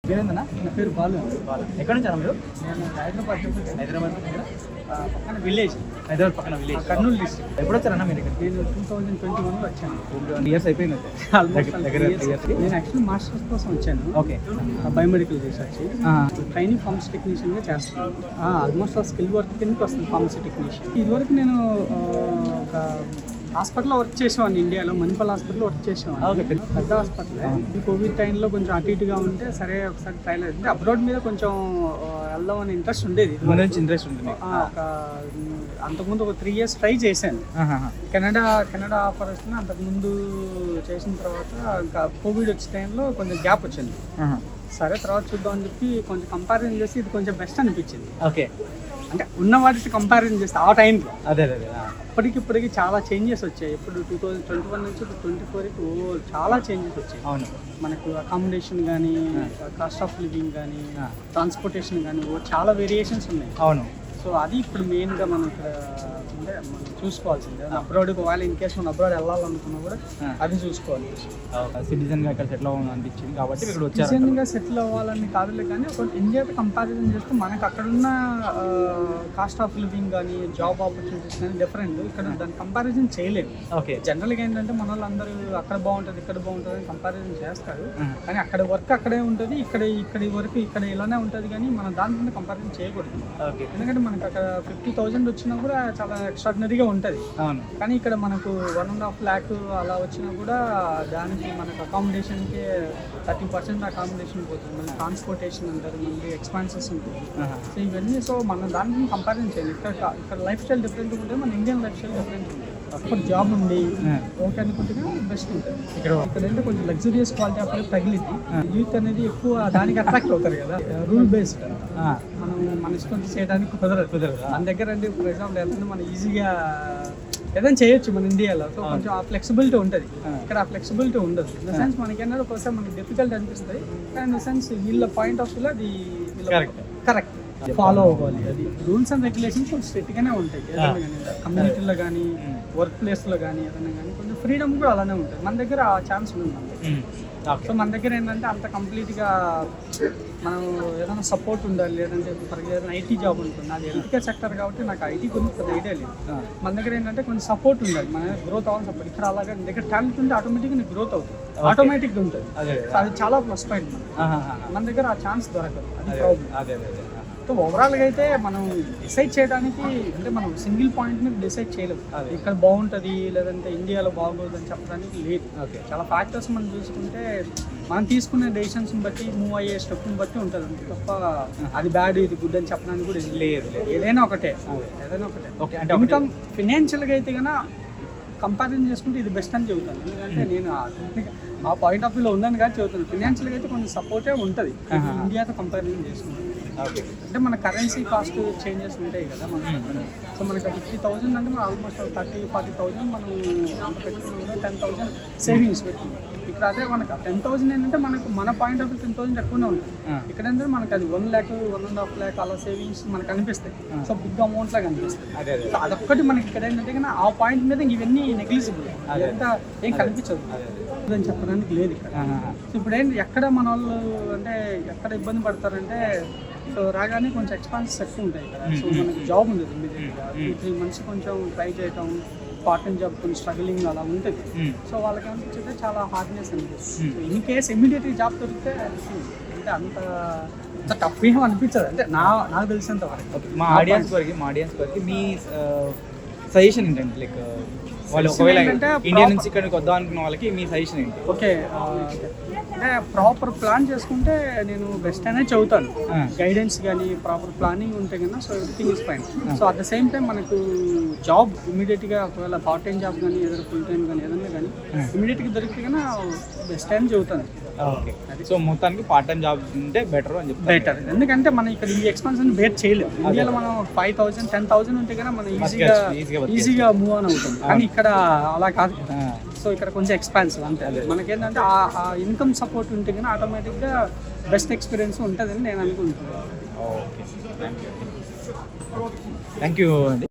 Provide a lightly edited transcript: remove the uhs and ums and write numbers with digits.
పేరేందన్నా? నా పేరు బాలు. ఎక్కడి నుంచి అన్న మీరు? నేను హైదరాబాద్ దగ్గర పక్కన విలేజ్, హైదరాబాద్ పక్కన విలేజ్, కర్నూలు డిస్ట్రిక్ట్. ఎప్పుడు వచ్చారన్నా మీరు ఇక్కడ? నేను 2021 వచ్చాను. 2 years అయిపోయింది. దగ్గర నేను యాక్చువల్లీ మాస్టర్స్ కోసం వచ్చాను. Okay. Biomedical research training pharmacy టెక్నీషియన్గా చేస్తాను. ఆల్మోస్ట్ స్కిల్ వర్క్ కిందకి వస్తుంది ఫార్మసీ టెక్నీషియన్. ఇదివరకు నేను ఒక హాస్పిటల్లో వర్క్ చేసేవాడిని, ఇండియాలో మణిపాల్ హాస్పిటల్లో వర్క్ చేసేవాడిని. పెద్ద హాస్పిటల్. ఈ కోవిడ్ టైంలో కొంచెం అటు ఇటుగా ఉంటే సరే ఒకసారి ట్రైల్ అయితే అబ్రాడ్ మీద కొంచెం వెళ్దాం అని ఇంట్రెస్ట్ ఉండేది. ఇంట్రెస్ట్ ఉంటుంది. అంతకుముందు ఒక 3 years ట్రై చేశాను. కెనడా ఆఫర్ వస్తుంది. అంతకుముందు చేసిన తర్వాత ఇంకా కోవిడ్ వచ్చే టైంలో కొంచెం గ్యాప్ వచ్చింది. సరే తర్వాత చూద్దాం అని చెప్పి కొంచెం కంపారిజన్ చేసి ఇది కొంచెం బెస్ట్ అనిపించింది. ఓకే. అంటే ఉన్న వాటికి కంపారిజన్ చేస్తే ఆ టైంలో అదే ఇప్పటికి చాలా చేంజెస్ వచ్చాయి. ఇప్పుడు 2021 నుంచి 2024కి చాలా చేంజెస్ వచ్చాయి. అవును. మనకు అకామిడేషన్ కానీ, కాస్ట్ ఆఫ్ లివింగ్ కానీ, ట్రాన్స్పోర్టేషన్ కానీ చాలా వేరియేషన్స్ ఉన్నాయి. అవును. సో అది ఇప్పుడు మెయిన్గా మనం ఇక్కడ అంటే మనం చూసుకోవాల్సిందే. అబ్రాడ్కి ఒకవేళ ఇన్ కేసు మనం అబ్రాడ్ వెళ్ళాలనుకున్నా కూడా అది చూసుకోవాలి. సిటిజన్గా ఇక్కడ సెటిల్ అవ్వాలని అనిపించింది కాబట్టి ఇక్కడ వచ్చారు. సిటిజన్గా సెటిల్ అవ్వాలని కాదులే, కానీ ఒక ఇండియాతో కంపారిజన్ చేస్తే మనకు అక్కడున్న కాస్ట్ ఆఫ్ లివింగ్ కానీ, జాబ్ ఆపర్చునిటీస్ కానీ డిఫరెంట్. ఇక్కడ దాన్ని కంపారిజన్ చేయలేము. ఓకే. జనరల్గా ఏంటంటే మన వాళ్ళందరూ అక్కడ బాగుంటుంది, ఇక్కడ బాగుంటుంది అని కంపారిజన్ చేస్తారు. కానీ అక్కడ వర్క్ అక్కడే ఉంటుంది, ఇక్కడ వర్క్ ఇక్కడ ఇలానే ఉంటుంది. కానీ మనం దాని మీద కంపారిజన్ చేయకూడదు. ఎందుకంటే మనకు అక్కడ 50,000 వచ్చినా కూడా చాలా ఎక్స్ట్రాడినరీగా ఉంటుంది. అవును. కానీ ఇక్కడ మనకు 1.5 lakh అలా వచ్చినా కూడా దానికి మనకు అకామిడేషన్కి 30% అకామిడేషన్ పోతుంది. మళ్ళీ ట్రాన్స్పోర్టేషన్ అంటారు, మళ్ళీ ఎక్స్పెన్సెస్ ఉంటుంది. సో ఇవన్నీ మనం దానికి కంపారిజన్ చేయాలి. ఇక్కడ లైఫ్ స్టైల్ డిఫరెంట్ ఉంటుంది, మన ఇండియన్ లైఫ్ స్టైల్ డిఫరెంట్ ఉంటుంది. అప్పుడు జాబ్ ఉంది ఓకే అనుకుంటే బెస్ట్ ఉంటుంది. ఇక్కడ అంటే కొంచెం లగ్జరియస్ క్వాలిటీ ఆఫ్ లైఫ్ తగిలింది. యూత్ అనేది ఎక్కువ దానికి అట్రాక్ట్ అవుతారు కదా. రూల్ బేస్డ్ మనం మన ఇష్టం చేయడానికి కుదరదు. మన దగ్గర అంటే ఫర్ ఎగ్జాంపుల్ ఏదైనా మనం ఈజీగా ఏదైనా చేయొచ్చు మన ఇండియాలో. సో కొంచెం ఆ ఫ్లెక్సిబిలిటీ ఉంటుంది. ఇక్కడ ఆ ఫ్లెక్సిబిలిటీ ఉండదు. ఇన్ ద సెన్స్ మనకి ఏంటంటే ఒకసారి మనకి డిఫికల్ట్ అనిపిస్తుంది, కానీ ఇన్ ద సెన్స్ వీళ్ళ పాయింట్ ఆఫ్ వ్యూలో అది కరెక్ట్ ఫాలో అవ్వాలి. అది రూల్స్ అండ్ రెగ్యులేషన్స్ కొంచెం స్ట్రిక్ట్గానే ఉంటాయి. ఏదైనా కానీ కమ్యూనిటీలో కానీ, వర్క్ ప్లేస్లో కానీ, ఏదైనా కానీ కొంచెం ఫ్రీడమ్ కూడా అలానే ఉంటుంది. మన దగ్గర ఆ ఛాన్స్ ఉంది. సో మన దగ్గర ఏంటంటే అంత కంప్లీట్గా మనం ఏదైనా సపోర్ట్ ఉండాలి. లేదంటే ఫర్ ఏదైనా ఐటీ జాబ్ ఉంటుంది, అది హెల్త్ కేర్ సెక్టర్ కాబట్టి నాకు ఐటీ గురించి పెద్ద ఐడియా లేదు. మన దగ్గర ఏంటంటే కొంచెం సపోర్ట్ ఉండాలి, మన గ్రోత్ అవ్వాలి సపోర్ట్. ఇక్కడ అలాగే నీ దగ్గర టాలెంట్ ఉంటే ఆటోమేటిక్గా నీకు గ్రోత్ అవుతుంది, ఆటోమేటిక్గా ఉంటుంది. అది చాలా ప్లస్ పాయింట్. మన దగ్గర ఆ ఛాన్స్ దొరకదు, అది ప్రాబ్లం. సో ఓవరాల్గా అయితే మనం డిసైడ్ చేయడానికి అంటే మనం సింగిల్ పాయింట్ మీద డిసైడ్ చేయలేము. ఇక్కడ బాగుంటుంది లేదంటే ఇండియాలో బాగోదు అని చెప్పడానికి లేదు. చాలా ఫ్యాక్టర్స్ మనం చూసుకుంటే మనం తీసుకునే డెసిషన్స్ని బట్టి, మూవ్ అయ్యే స్టెప్ని బట్టి ఉంటుంది. తప్ప అది బ్యాడ్ ఇది గుడ్ అని చెప్పడానికి కూడా లేదు. ఏదైనా ఒకటే. ఓకే. అంటే ఇన్కమ్ ఫినాన్షియల్గా అయితే కన్నా కంపారిజన్ చేసుకుంటే ఇది బెస్ట్ అని చెబుతాను. ఎందుకంటే నేను ఆ పాయింట్ ఆఫ్ వ్యూలో ఉందని కానీ చెబుతాను. ఫినాన్షియల్గా అయితే కొంచెం సపోర్టే ఉంటుంది ఇండియాతో కంపారిజన్ చేసుకుంటే. అంటే మన కరెన్సీ కాస్ట్ చేంజెస్ ఉంటాయి కదా మనకి. సో మనకి 50,000 అంటే మనం ఆల్మోస్ట్ 30-40,000 మనం పెట్టుకున్నాం, 10,000 సేవింగ్స్ పెట్టుకున్నాం. ఇక్కడ అదే మనకు 10,000 ఏంటంటే మనకు మన పాయింట్ ఆఫ్ వ్యూ 10,000 ఎక్కువనే ఉంటుంది. ఇక్కడ ఏంటంటే మనకి అది 1 lakh 1.5 lakh అలా సేవింగ్స్ మనకు అనిపిస్తాయి. సో బిగ్ అమౌంట్ లాగా అనిపిస్తాయి. సో అదొక్కటి మనకి ఇక్కడ ఏంటంటే కానీ ఆ పాయింట్ మీద ఇవన్నీ నెగ్లిజిబుల్, అదంతా ఏం కనిపించదు అని చెప్పడానికి లేదు ఇక్కడ. సో ఇప్పుడు ఏంటి ఎక్కడ మన వాళ్ళు అంటే ఎక్కడ ఇబ్బంది పడతారంటే, సో రాగానే కొంచెం ఎక్స్పెన్సెస్ ఎక్కువ ఉంటాయి కదా. సో మనకి జాబ్ ఉండదు ఇమీడియట్గా 2-3 months కొంచెం ట్రై చేయటం, పార్ట్ టైం జాబ్ కొంచెం స్ట్రగ్లింగ్ అలా ఉంటుంది. సో వాళ్ళకి అనిపించితే చాలా హార్డ్నెస్ అనిపిస్తుంది. సో ఇన్ కేస్ ఇమీడియట్గా జాబ్ దొరికితే అంటే అంత టఫ్ ఏం అనిపించదు. అంటే నాకు తెలిసినంత వరకు. మా ఆడియన్స్ వరకు మీ సజెషన్ ఏంటంటే, లైక్ వాళ్ళు ఒకవేళ ఇండియా నుంచి ఇక్కడికి వద్దాం అనుకున్న వాళ్ళకి మీ సజెషన్ ఏంటి? ఓకే. అంటే ప్రాపర్ ప్లాన్ చేసుకుంటే నేను బెస్ట్ అనే చెబుతాను. గైడెన్స్ కానీ ప్రాపర్ ప్లానింగ్ ఉంటే కన్నా so everything is fine. So at the same time మనకు జాబ్ ఇమీడియట్గా ఒకవేళ పార్ట్ టైం జాబ్ కానీ ఏదైనా ఫుల్ టైం కానీ ఏదైనా కానీ ఇమీడియట్గా దొరికితే కన్నా బెస్ట్ అని చెబుతాను. ఓకే. సో మొత్తానికి పార్ట్ టైం జాబ్ ఉంటే బెటర్ అని చెప్తాను. బెటర్, ఎందుకంటే మనం ఇక్కడ ఈ ఎక్స్పెన్షన్ బేర్ చేయలేము. ఇండియాలో మనం 5,000 10,000 ఉంటే కన్నా మనం ఈజీగా మూవ్ ఆన్ అవుతుంది. కానీ ఇక్కడ అలా కాదు. సో ఇక్కడ కొంచెం ఎక్స్పెన్సివ్ అంతే. మనకేంటంటే ఆ ఇన్కమ్ సపోర్ట్ ఉంటే కానీ ఆటోమేటిక్గా బెస్ట్ ఎక్స్పీరియన్స్ ఉంటుందని నేను అనుకుంటున్నాను. ఓకే. థ్యాంక్ యూ అండి.